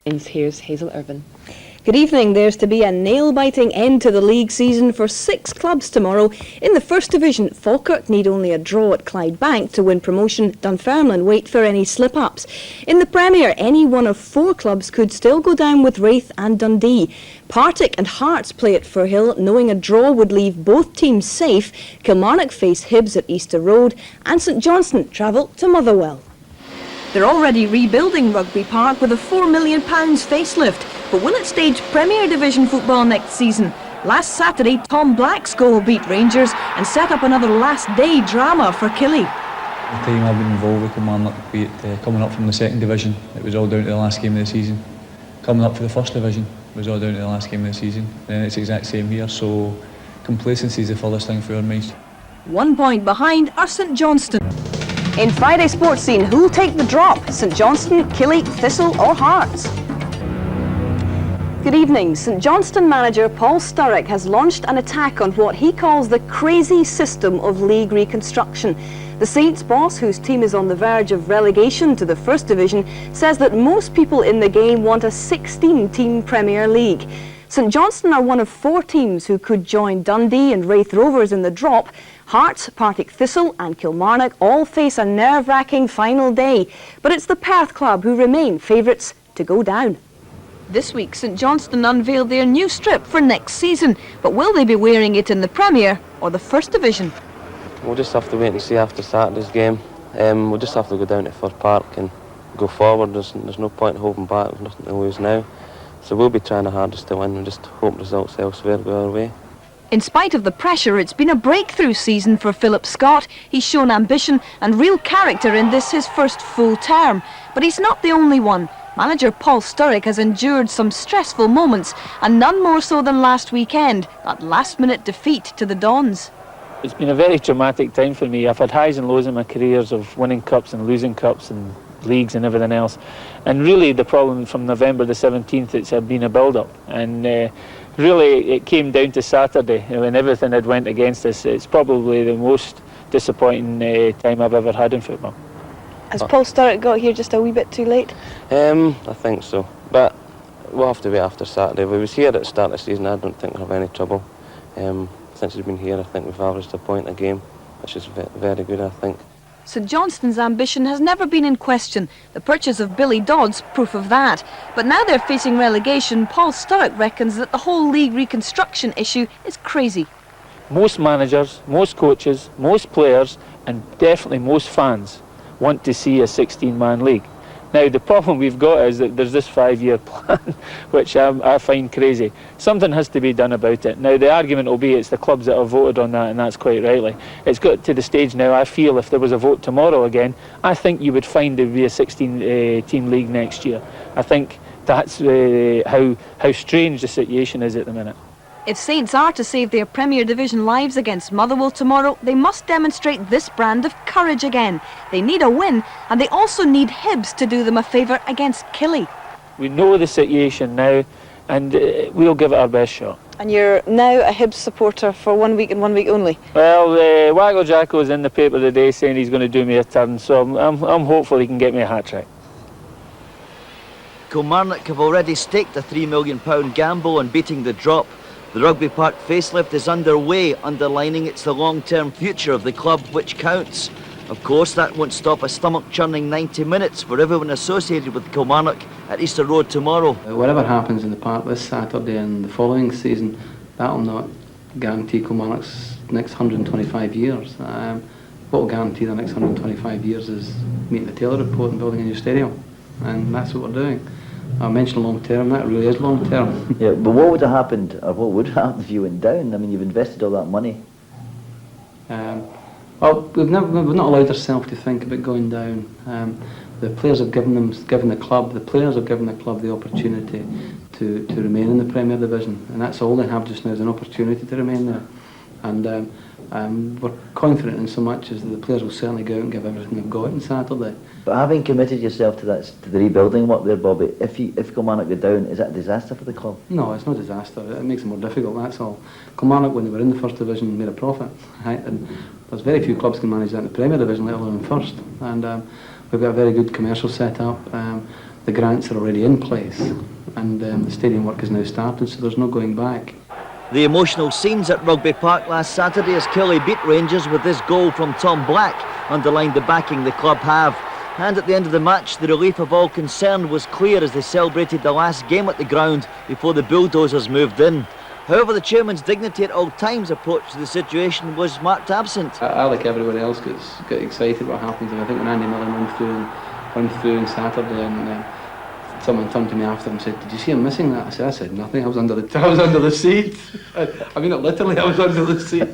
Here's Hazel Irvin. Good evening. There's to be a nail-biting end to the league season for 6 clubs tomorrow. In the First Division, Falkirk need only a draw at Clydebank to win promotion. Dunfermline wait for any slip-ups. In the Premier, any one of 4 clubs could still go down with Raith and Dundee. Partick and Hearts play at Firhill, knowing a draw would leave both teams safe. Kilmarnock face Hibs at Easter Road, and St Johnstone travel to Motherwell. They're already rebuilding Rugby Park with a £4 million facelift. But will it stage Premier Division football next season? Last Saturday, Tom Blackskull beat Rangers and set up another last-day drama for Killie. The time I've been involved with Kilmarnock, be it coming up from the second division, it was all down to the last game of the season. Coming up for the first division, it was all down to the last game of the season. And it's the exact same here, so complacency is the furthest thing for our minds. 1 point behind are St Johnstone. In Friday Sports Scene, who'll take the drop? St Johnstone, Killie, Thistle or Hearts? Good evening. St Johnstone manager Paul Sturrock has launched an attack on what he calls the crazy system of league reconstruction. The Saints boss, whose team is on the verge of relegation to the First Division, says that most people in the game want a 16-team Premier League. St Johnstone are one of 4 teams who could join Dundee and Raith Rovers in the drop. Hearts, Partick Thistle and Kilmarnock all face a nerve-wracking final day, but it's the Perth club who remain favourites to go down. This week, St Johnstone unveiled their new strip for next season, but will they be wearing it in the Premier or the First Division? We'll just have to wait and see after Saturday's game. We'll just have to go down to Firth Park and go forward. There's no point holding back, there's nothing to lose now. So we'll be trying our hardest to win and just hope results elsewhere go our way. In spite of the pressure, it's been a breakthrough season for Philip Scott. He's shown ambition and real character in this, his first full term. But he's not the only one. Manager Paul Sturrock has endured some stressful moments, and none more so than last weekend, that last-minute defeat to the Dons. It's been a very traumatic time for me. I've had highs and lows in my careers of winning cups and losing cups and leagues and everything else. And really the problem from November the 17th, it's been a build-up. And really it came down to Saturday when everything had went against us. It's probably the most disappointing time I've ever had in football. Has Paul Sturrock got here just a wee bit too late? I think so, but we'll have to wait after Saturday. If we was here at the start of the season, I don't think we'll have any trouble. Since he's been here, I think we've averaged a point a game, which is very good, I think. St Johnstone's ambition has never been in question. The purchase of Billy Dodd's proof of that. But now they're facing relegation, Paul Sturrock reckons that the whole league reconstruction issue is crazy. Most managers, most coaches, most players, and definitely most fans want to see a 16-man league. Now the problem we've got is that there's this 5-year plan, which I find crazy. Something has to be done about it. Now the argument will be it's the clubs that have voted on that, and that's quite rightly. It's got to the stage now, I feel if there was a vote tomorrow again, I think you would find there would be a 16-team league next year. I think that's how strange the situation is at the minute. If Saints are to save their Premier Division lives against Motherwell tomorrow, they must demonstrate this brand of courage again. They need a win, and they also need Hibs to do them a favour against Killie. We know the situation now, and we'll give it our best shot. And you're now a Hibs supporter for 1 week and 1 week only? Well, Waggle Jacko's in the paper today saying he's going to do me a turn, so I'm hopeful he can get me a hat-trick. Kilmarnock have already staked a £3 million gamble on beating the drop. The Rugby Park facelift is underway, underlining it's the long-term future of the club which counts. Of course, that won't stop a stomach-churning 90 minutes for everyone associated with Kilmarnock at Easter Road tomorrow. Whatever happens in the park this Saturday and the following season, that'll not guarantee Kilmarnock's next 125 years. What will guarantee the next 125 years is meeting the Taylor report and building a new stadium, and that's what we're doing. I mentioned long term, that really is long term. Yeah, but what would have happened, or what would happen if you went down? I mean, you've invested all that money. Well, we've not allowed ourselves to think about going down. The players have given the club the opportunity to remain in the Premier Division, and that's all they have just now is an opportunity to remain there. And we're confident in so much as that the players will certainly go out and give everything they've got on Saturday. But having committed yourself to the rebuilding work there, Bobby, if Kilmarnock go down, is that a disaster for the club? No, it's not a disaster. It makes it more difficult, that's all. Kilmarnock, when they were in the First Division, made a profit. Right? And there's very few clubs can manage that in the Premier Division, let alone in First. And we've got a very good commercial set-up. the grants are already in place, and the stadium work has now started, so there's no going back. The emotional scenes at Rugby Park last Saturday as Killie beat Rangers with this goal from Tom Black underlined the backing the club have. And at the end of the match, the relief of all concerned was clear as they celebrated the last game at the ground before the bulldozers moved in. However, the chairman's dignity at all times approach to the situation was marked absent. I like everybody else, get excited what happens, and I think when Andy Mlln went through on Saturday, and someone turned to me after and said, "Did you see him missing that?" I said nothing. I was under the seat. I mean, literally, I was under the seat.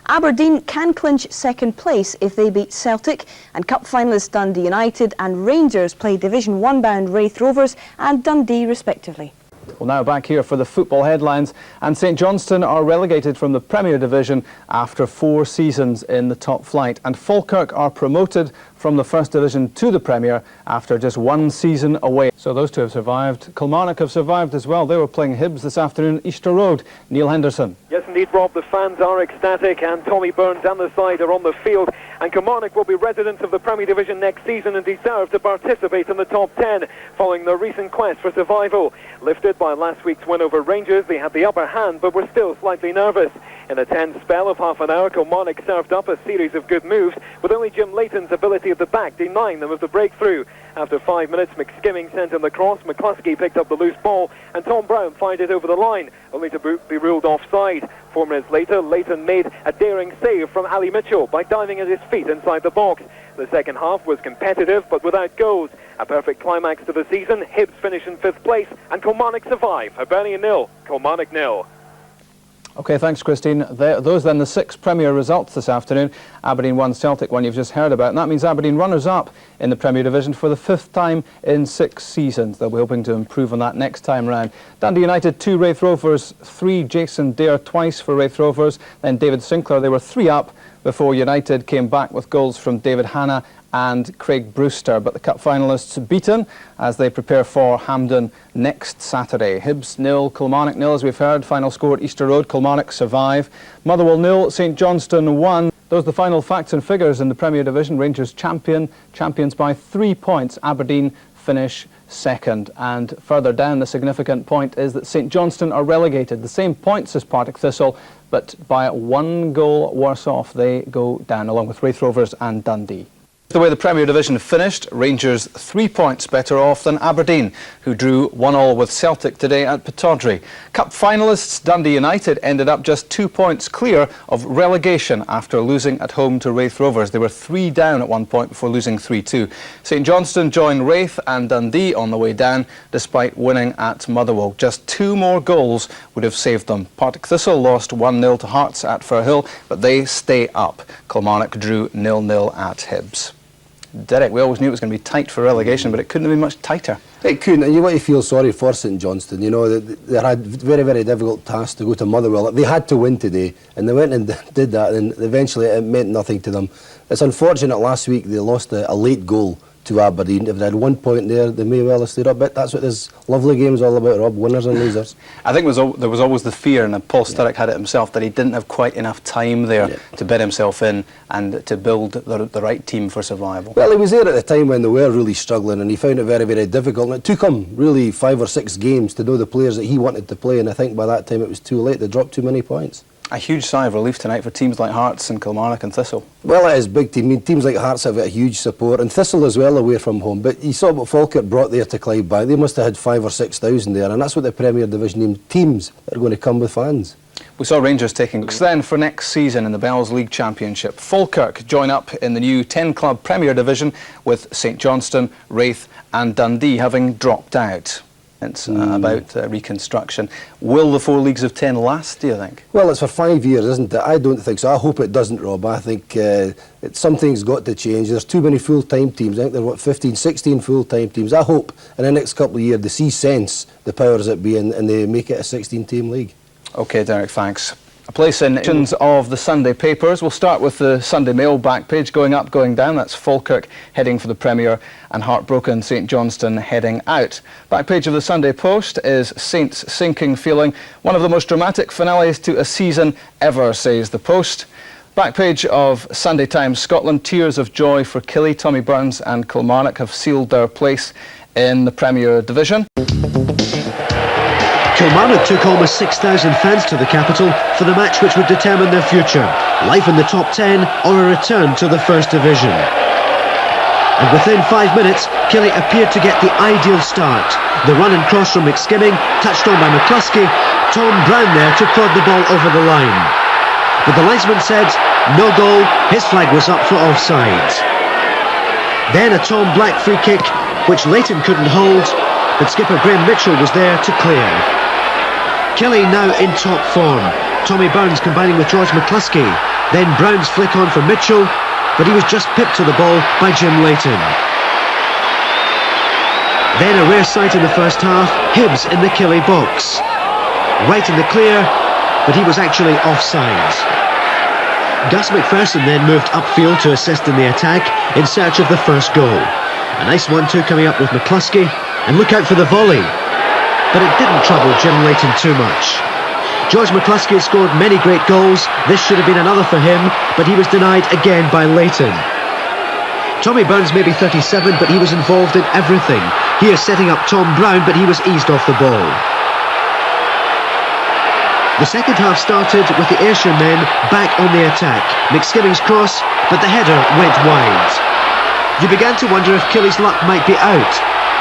Aberdeen can clinch second place if they beat Celtic, and cup finalists Dundee United and Rangers play Division 1 bound Raith Rovers and Dundee respectively. Well, now back here for the football headlines, and St Johnstone are relegated from the Premier Division after 4 seasons in the top flight, and Falkirk are promoted from the First Division to the Premier after just 1 season away. So those two have survived. Kilmarnock have survived as well. They were playing Hibs this afternoon at Easter Road. Neil Henderson. Yes, indeed, Rob. The fans are ecstatic, and Tommy Burns and the side are on the field. And Kilmarnock will be residents of the Premier Division next season and deserve to participate in the top 10 following their recent quest for survival. Lifted by last week's win over Rangers, they had the upper hand but were still slightly nervous. In a tense spell of half an hour, Kilmarnock served up a series of good moves, with only Jim Leighton's ability at the back denying them of the breakthrough. After 5 minutes, McSkimming sent in the cross, McCluskey picked up the loose ball, and Tom Brown fired it over the line, only to be ruled offside. 4 minutes later, Leighton made a daring save from Ali Mitchell by diving at his feet inside the box. The second half was competitive, but without goals. A perfect climax to the season. Hibs finish in 5th place, and Kilmarnock survive. Hibernian 0, Kilmarnock 0. OK, thanks, Christine. Those then the 6 Premier results this afternoon. Aberdeen 1, Celtic 1 you've just heard about. And that means Aberdeen runners-up in the Premier Division for the 5th time in 6 seasons. They'll be hoping to improve on that next time round. Dundee United 2, Raith Rovers 3. Jason Dare twice for Raith Rovers. Then David Sinclair, they were 3 up before United came back with goals from David Hanna and Craig Brewster. But the cup finalists beaten as they prepare for Hampden next Saturday. Hibs 0, Kilmarnock 0, as we've heard. Final score at Easter Road. Kilmarnock survive. Motherwell 0, St Johnstone 1. Those are the final facts and figures in the Premier Division. Rangers champions by 3 points. Aberdeen finish second. And further down, the significant point is that St Johnstone are relegated. The same points as Partick Thistle, but by 1 goal worse off. They go down, along with Raith Rovers and Dundee. The way the Premier Division finished, Rangers 3 points better off than Aberdeen, who drew 1-1 with Celtic today at Pittodrie. Cup finalists Dundee United ended up just 2 points clear of relegation after losing at home to Raith Rovers. They were 3 down at one point before losing 3-2. St Johnstone joined Raith and Dundee on the way down, despite winning at Motherwell. Just 2 more goals would have saved them. Partick Thistle lost 1-0 to Hearts at Firhill, but they stay up. Kilmarnock drew 0-0 at Hibs. Derek, we always knew it was going to be tight for relegation, but it couldn't have been much tighter. It couldn't, and you want to feel sorry for St Johnstone. You know, they had very, very difficult task to go to Motherwell. They had to win today, and they went and did that, and eventually it meant nothing to them. It's unfortunate last week they lost a late goal to Aberdeen. If they had 1 point there, they may well have stayed up. But that's what this lovely game is all about, Rob, winners and losers. I think there was always the fear, and Paul Sturrock had it himself, that he didn't have quite enough time there to bed himself in and to build the right team for survival. Well, he was there at the time when they were really struggling, and he found it very, very difficult. And it took him really 5 or 6 games to know the players that he wanted to play, and I think by that time it was too late. They dropped too many points. A huge sigh of relief tonight for teams like Hearts and Kilmarnock and Thistle. Well, it is big team. I mean, teams like Hearts have got a huge support, and Thistle as well away from home. But you saw what Falkirk brought there to Clydebank. They must have had 5,000 or 6,000 there, and that's what the Premier Division teams are going to come with fans. We saw Rangers taking looks then for next season in the Bells League Championship. Falkirk join up in the new 10-club Premier Division with St Johnstone, Raith and Dundee having dropped out. It's about reconstruction. Will the 4 leagues of 10 last, do you think? Well, it's for 5 years, isn't it? I don't think so. I hope it doesn't, Rob. I think something's got to change. There's too many full-time teams. I think there are, 15, 16 full-time teams. I hope in the next couple of years they see sense, the powers that be, and they make it a 16-team league. OK, Derek, thanks. A place in editions of the Sunday papers. We'll start with the Sunday Mail back page, going up, going down. That's Falkirk heading for the Premier and heartbroken St Johnstone heading out. Back page of the Sunday Post is Saints' sinking feeling. One of the most dramatic finales to a season ever, says the Post. Back page of Sunday Times Scotland, tears of joy for Killie. Tommy Burns and Kilmarnock have sealed their place in the Premier Division. Kilmarnock took almost 6,000 fans to the capital for the match which would determine their future. Life in the top 10 or a return to the First Division. And within 5 minutes, Killie appeared to get the ideal start. The run and cross from McSkimming, touched on by McCluskey, Tom Brown there to prod the ball over the line. But the linesman said, no goal, his flag was up for offside. Then a Tom Black free kick, which Leighton couldn't hold, but skipper Graham Mitchell was there to clear. Killie now in top form. Tommy Burns combining with George McCluskey. Then Brown's flick on for Mitchell, but he was just pipped to the ball by Jim Leighton. Then a rare sight in the first half, Hibs in the Killie box. Right in the clear, but he was actually offside. Gus MacPherson then moved upfield to assist in the attack in search of the first goal. A nice 1-2 coming up with McCluskey, and look out for the volley. But it didn't trouble Jim Leighton too much. George McCluskey had scored many great goals. This should have been another for him, but he was denied again by Leighton. Tommy Burns may be 37, but he was involved in everything. He is setting up Tom Brown, but he was eased off the ball. The second half started with the Ayrshire men back on the attack. McSkimming's cross, but the header went wide. You began to wonder if Killie's luck might be out.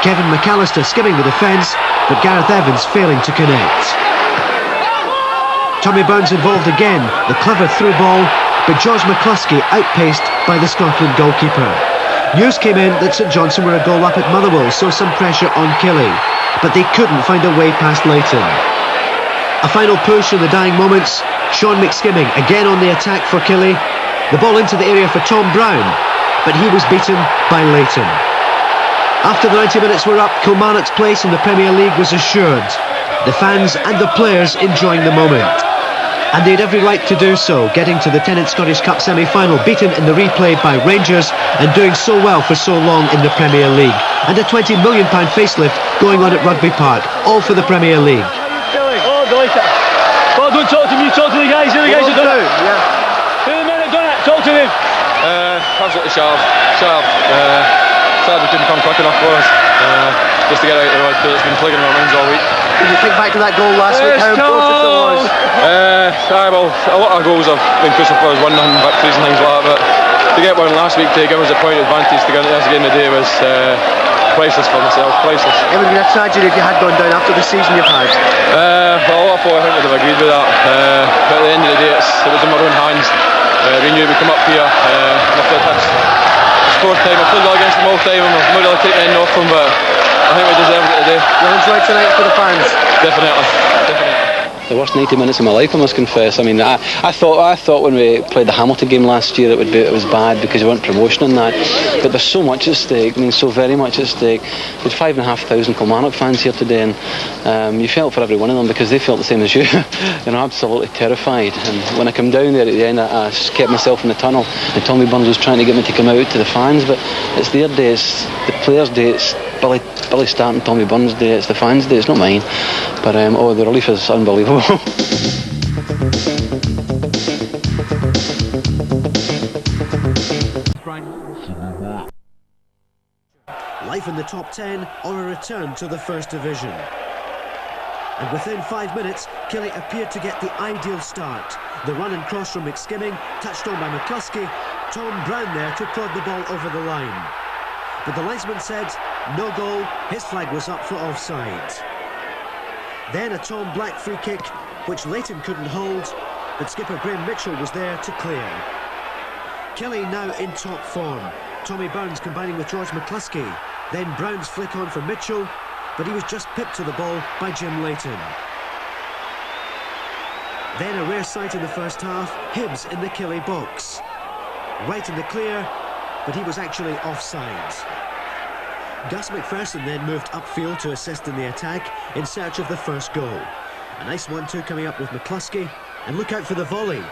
Kevin McAllister skimming the defence, but Gareth Evans failing to connect. Tommy Burns involved again, the clever through ball, but George McCluskey outpaced by the Scotland goalkeeper. News came in that St Johnstone were a goal up at Motherwell, so some pressure on Killie, but they couldn't find a way past Leighton. A final push in the dying moments, Sean McSkimming again on the attack for Killie. The ball into the area for Tom Brown, but he was beaten by Leighton. After the 90 minutes were up, Kilmarnock's place in the Premier League was assured. The fans and the players enjoying the moment. And they had every right to do so, getting to the Tennent Scottish Cup semi-final, beaten in the replay by Rangers and doing so well for so long in the Premier League. And a £20 million facelift going on at Rugby Park, all for the Premier League. Oh, delighted. Well, don't talk to me, talk to the guys. The guys who done it. Yeah. Who the men that done it? Talk to them. Absolutely sharp. Sad we couldn't come quick enough for us. Just to get out of the road, because it's been plaguing our minds all week. Did you think back to that goal last week? How important it was? Well, a lot of goals have been crucial for us, 1-0 victories and things like that, but to get one last week to give us a point advantage to get into this again today was priceless for myself, priceless. It would have been a tragedy if you had gone down after the season you've had. Well, a lot of folk I think would have agreed with that, but at the end of the day it was in my own hands. We knew we'd come up here, after that's the fourth time. I've played well against them all the time, and I've not really taken any off them, but I think we deserved it today. You'll enjoy tonight for the fans? Definitely. The worst 90 minutes of my life, I must confess. I mean, I thought when we played the Hamilton game last year it was bad because we weren't promotion and that. But there's so much at stake. I mean, so very much at stake. We had 5,500 Kilmarnock fans here today, and you felt for every one of them because they felt the same as you. Absolutely terrified. And when I come down there at the end, I kept myself in the tunnel. And Tommy Burns was trying to get me to come out to the fans, but it's their day, it's the players' day, it's Billy Stark and Tommy Burns' day, it's the fans' day, it's not mine. But the relief is unbelievable. Life in the top 10 or a return to the First Division. And within 5 minutes, Killie appeared to get the ideal start. The run and cross from McSkimming, touched on by McCluskey, Tom Brown there to prod the ball over the line. But the linesman said, no goal, his flag was up for offside. Then a Tom Black free kick, which Leighton couldn't hold, but skipper Graham Mitchell was there to clear. Killie now in top form. Tommy Burns combining with George McCluskey. Then Brown's flick on for Mitchell, but he was just pipped to the ball by Jim Leighton. Then a rare sight in the first half, Hibs in the Killie box. Right in the clear, but he was actually offside. Gus MacPherson then moved upfield to assist in the attack in search of the first goal. A nice 1-2 coming up with McCluskey, and look out for the volley.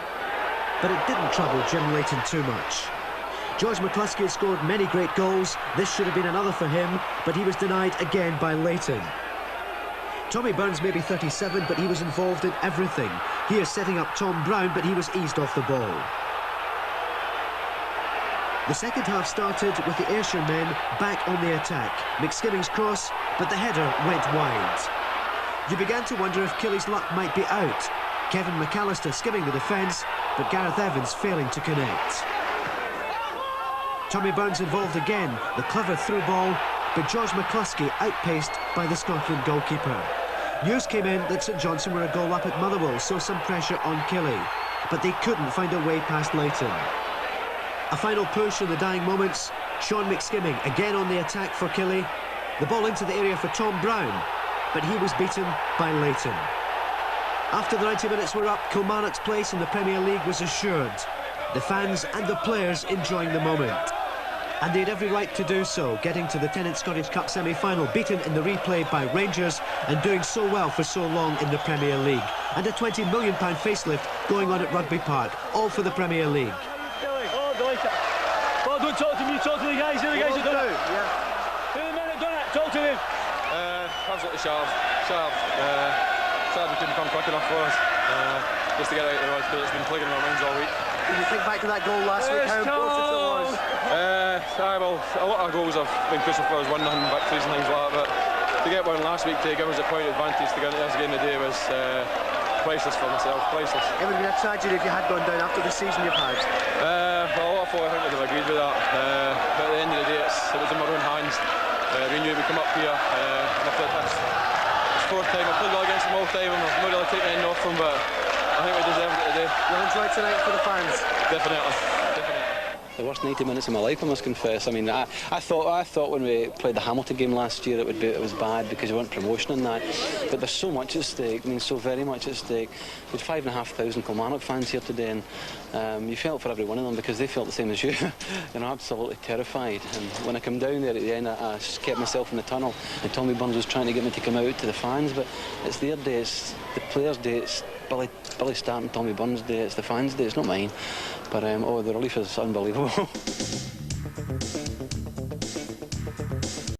But it didn't trouble Jim Leighton too much. George McCluskey had scored many great goals. This should have been another for him, but he was denied again by Leighton. Tommy Burns may be 37, but he was involved in everything. He is setting up Tom Brown, but he was eased off the ball. The second half started with the Ayrshire men back on the attack. McSkimming's cross, but the header went wide. You began to wonder if Killie's luck might be out. Kevin McAllister skimming the defence, but Gareth Evans failing to connect. Tommy Burns involved again, the clever through ball, but George McCluskey outpaced by the Scotland goalkeeper. News came in that St Johnstone were a goal up at Motherwell, so some pressure on Killie, but they couldn't find a way past Leighton. A final push in the dying moments, Sean McSkimming again on the attack for Killie. The ball into the area for Tom Brown, but he was beaten by Leighton. After the 90 minutes were up, Kilmarnock's place in the Premier League was assured. The fans and the players enjoying the moment. And they had every right to do so, getting to the Tennent Scottish Cup semi-final, beaten in the replay by Rangers and doing so well for so long in the Premier League. And a £20 million facelift going on at Rugby Park, all for the Premier League. Oh, delighted. Well, don't talk to me, talk to the guys. The guys are done it. Yeah. Who the men have done it? Talk to them. Absolutely sharp. Sad we couldn't come quick enough for us. Just to get out of the road, because it's been plaguing our minds all week. Can you think back to that goal last week, how important it was? Well, a lot of goals have been crucial for us, 1-0 victories and things like that, but to get one last week to give us a point advantage to get into this game today was priceless for myself, priceless. It would have been a tragedy if you had gone down after the season you've had. Well, a lot of folk I think would have agreed with that, but at the end of the day it was in my own hands. We knew we'd come up here, and I thought that's the fourth time. I've played well against them all the time, and I've not really taken any off them, but I think we deserved it today. You'll enjoy tonight for the fans? Definitely. The worst 90 minutes of my life, I must confess. I mean, I thought when we played the Hamilton game last year it was bad because we weren't promotion and that. But there's so much at stake. I mean, so very much at stake. We had 5,500 Kilmarnock fans here today, and you felt for every one of them because they felt the same as you. You know, absolutely terrified. And when I come down there at the end, I just kept myself in the tunnel. And Tommy Burns was trying to get me to come out to the fans, but it's their day, it's the players' day, it's Billy Stark and Tommy Burns' day, it's the fans' day, it's not mine. But the relief is unbelievable.